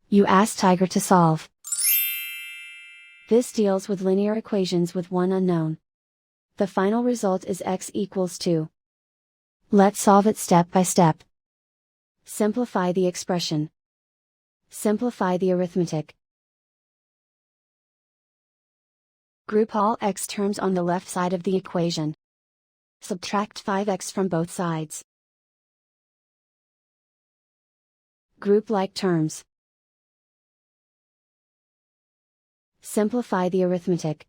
You ask Tiger to solve. This deals with linear equations with one unknown. The final result is x equals 2. Let's solve it step by step. Simplify the expression. Simplify the arithmetic. Group all x terms on the left side of the equation. Subtract 5x from both sides. Group like terms. Simplify the arithmetic.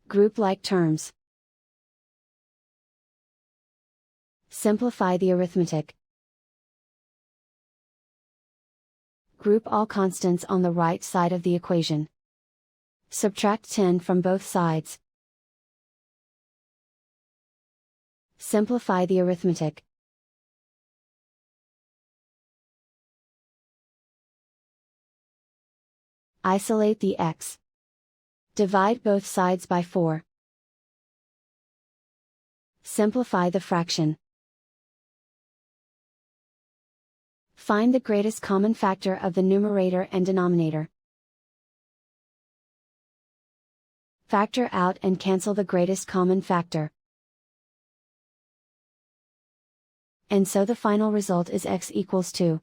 Group like terms. Simplify the arithmetic. Group all constants on the right side of the equation. Subtract 10 from both sides. Simplify the arithmetic. Isolate the x. Divide both sides by 4. Simplify the fraction. Find the greatest common factor of the numerator and denominator. Factor out and cancel the greatest common factor. And so the final result is x equals 2.